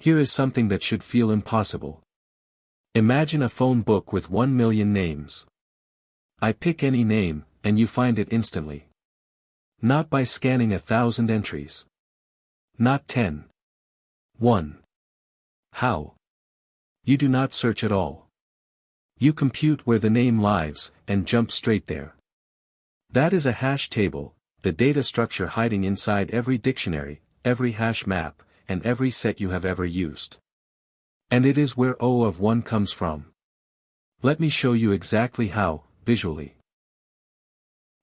Here is something that should feel impossible. Imagine a phone book with 1 million names. I pick any name, and you find it instantly. Not by scanning 1,000 entries. Not 10. 1. How? You do not search at all. You compute where the name lives, and jump straight there. That is a hash table, the data structure hiding inside every dictionary, every hash map, and every set you have ever used. And it is where O of 1 comes from. Let me show you exactly how, visually.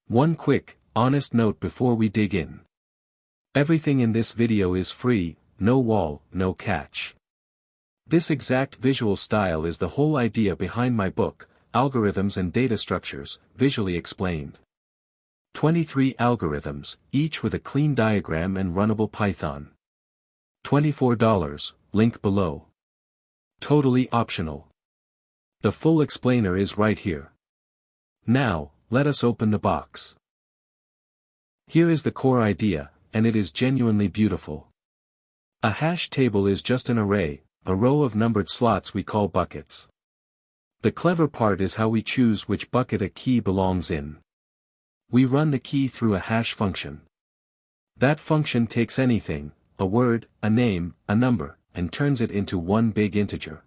One quick, honest note before we dig in. Everything in this video is free, no wall, no catch. This exact visual style is the whole idea behind my book, Algorithms and Data Structures, Visually Explained. 23 algorithms, each with a clean diagram and runnable Python. $24, link below. Totally optional. The full explainer is right here. Now, let us open the box. Here is the core idea, and it is genuinely beautiful. A hash table is just an array, a row of numbered slots we call buckets. The clever part is how we choose which bucket a key belongs in. We run the key through a hash function. That function takes anything, a word, a name, a number, and turns it into one big integer.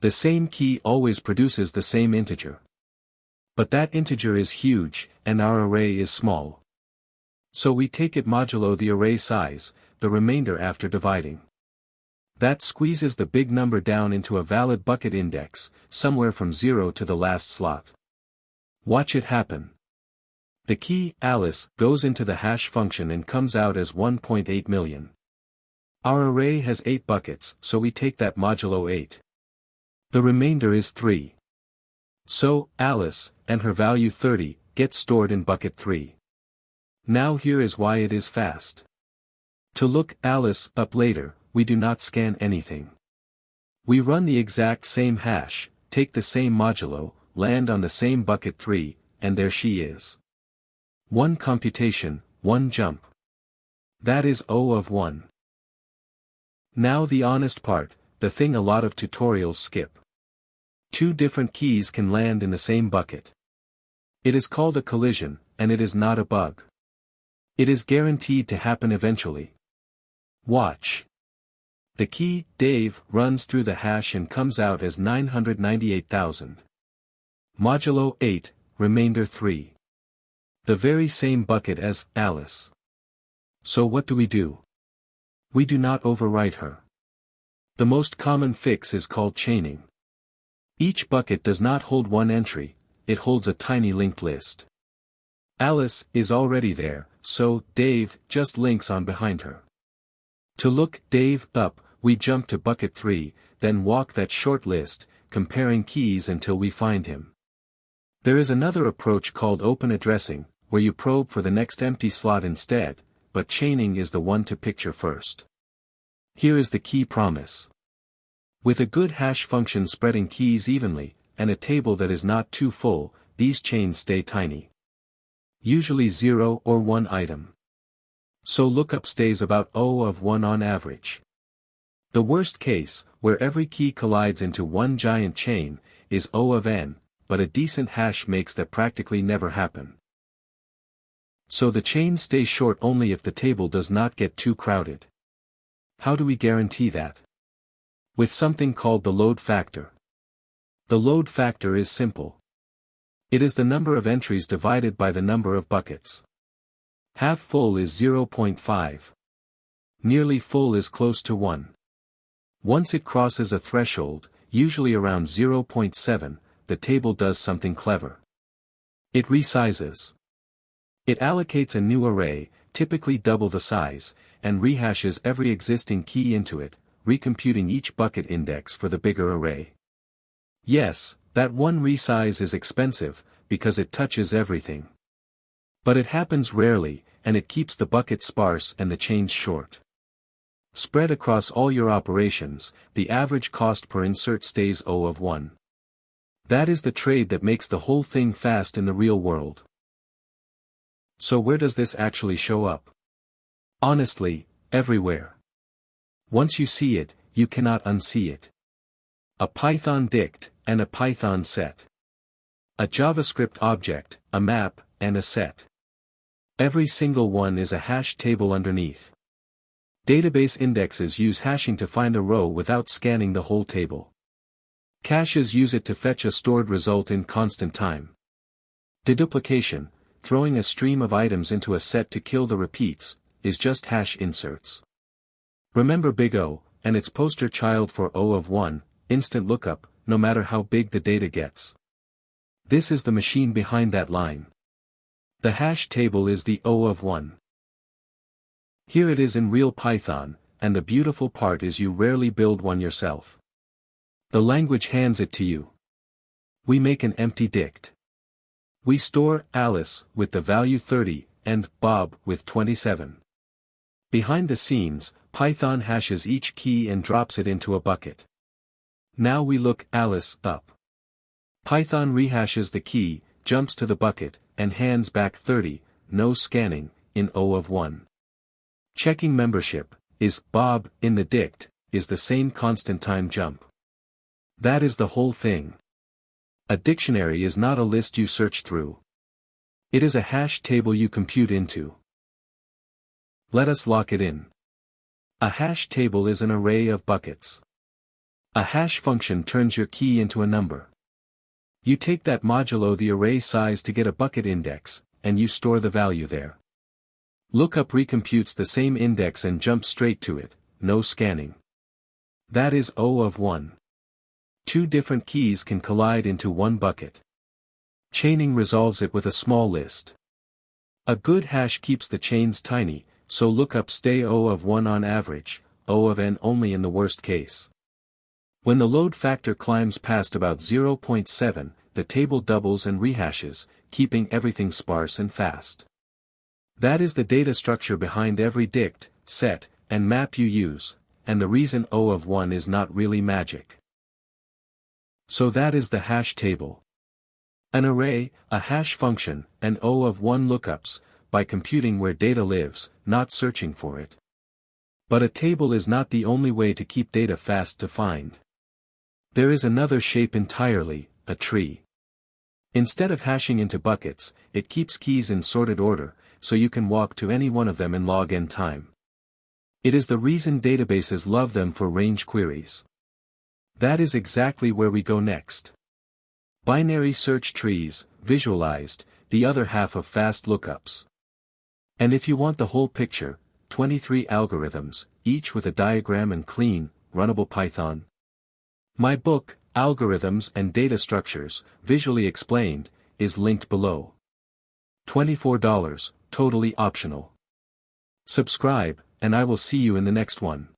The same key always produces the same integer. But that integer is huge, and our array is small. So we take it modulo the array size, the remainder after dividing. That squeezes the big number down into a valid bucket index, somewhere from 0 to the last slot. Watch it happen. The key, Alice, goes into the hash function and comes out as 1.8 million. Our array has 8 buckets, so we take that modulo 8. The remainder is 3. So, Alice, and her value 30, gets stored in bucket 3. Now here is why it is fast. To look Alice up later, we do not scan anything. We run the exact same hash, take the same modulo, land on the same bucket 3, and there she is. One computation, one jump. That is O of 1. Now the honest part, the thing a lot of tutorials skip. 2 different keys can land in the same bucket. It is called a collision, and it is not a bug. It is guaranteed to happen eventually. Watch. The key, Dave, runs through the hash and comes out as 998,000. Modulo 8, remainder 3. The very same bucket as Alice. So what do? We do not overwrite her. The most common fix is called chaining. Each bucket does not hold one entry, it holds a tiny linked list. Alice is already there, so Dave just links on behind her. To look Dave up, we jump to bucket 3, then walk that short list, comparing keys until we find him. There is another approach called open addressing, where you probe for the next empty slot instead, but chaining is the one to picture first. Here is the key promise. With a good hash function spreading keys evenly, and a table that is not too full, these chains stay tiny. Usually 0 or 1 item. So lookup stays about O of 1 on average. The worst case, where every key collides into one giant chain, is O of n, but a decent hash makes that practically never happen. So the chains stay short only if the table does not get too crowded. How do we guarantee that? With something called the load factor. The load factor is simple. It is the number of entries divided by the number of buckets. Half full is 0.5. Nearly full is close to 1. Once it crosses a threshold, usually around 0.7, the table does something clever. It resizes. It allocates a new array, typically double the size, and rehashes every existing key into it, recomputing each bucket index for the bigger array. Yes, that one resize is expensive, because it touches everything. But it happens rarely, and it keeps the bucket sparse and the chains short. Spread across all your operations, the average cost per insert stays O of 1. That is the trade that makes the whole thing fast in the real world. So where does this actually show up? Honestly, everywhere. Once you see it, you cannot unsee it. A Python dict, and a Python set. A JavaScript object, a map, and a set. Every single one is a hash table underneath. Database indexes use hashing to find a row without scanning the whole table. Caches use it to fetch a stored result in constant time. Deduplication, throwing a stream of items into a set to kill the repeats, is just hash inserts. Remember big O, and its poster child for O of 1, instant lookup, no matter how big the data gets. This is the machine behind that line. The hash table is the O of 1. Here it is in real Python, and the beautiful part is you rarely build one yourself. The language hands it to you. We make an empty dict. We store Alice with the value 30, and Bob with 27. Behind the scenes, Python hashes each key and drops it into a bucket. Now we look Alice up. Python rehashes the key, jumps to the bucket, and hands back 30, no scanning, in O of 1. Checking membership, is Bob in the dict, is the same constant time jump. That is the whole thing. A dictionary is not a list you search through. It is a hash table you compute into. Let us lock it in. A hash table is an array of buckets. A hash function turns your key into a number. You take that modulo the array size to get a bucket index, and you store the value there. Lookup recomputes the same index and jumps straight to it, no scanning. That is O of 1. Two different keys can collide into one bucket. Chaining resolves it with a small list. A good hash keeps the chains tiny, so lookups stay O of 1 on average, O of n only in the worst case. When the load factor climbs past about 0.7, the table doubles and rehashes, keeping everything sparse and fast. That is the data structure behind every dict, set, and map you use, and the reason O of 1 is not really magic. So that is the hash table. An array, a hash function, and O of 1 lookups, by computing where data lives, not searching for it. But a table is not the only way to keep data fast to find. There is another shape entirely, a tree. Instead of hashing into buckets, it keeps keys in sorted order, so you can walk to any one of them in log n time. It is the reason databases love them for range queries. That is exactly where we go next. Binary search trees, visualized, the other half of fast lookups. And if you want the whole picture, 23 algorithms, each with a diagram and clean, runnable Python. My book, Algorithms and Data Structures, Visually Explained, is linked below. $24, totally optional. Subscribe, and I will see you in the next one.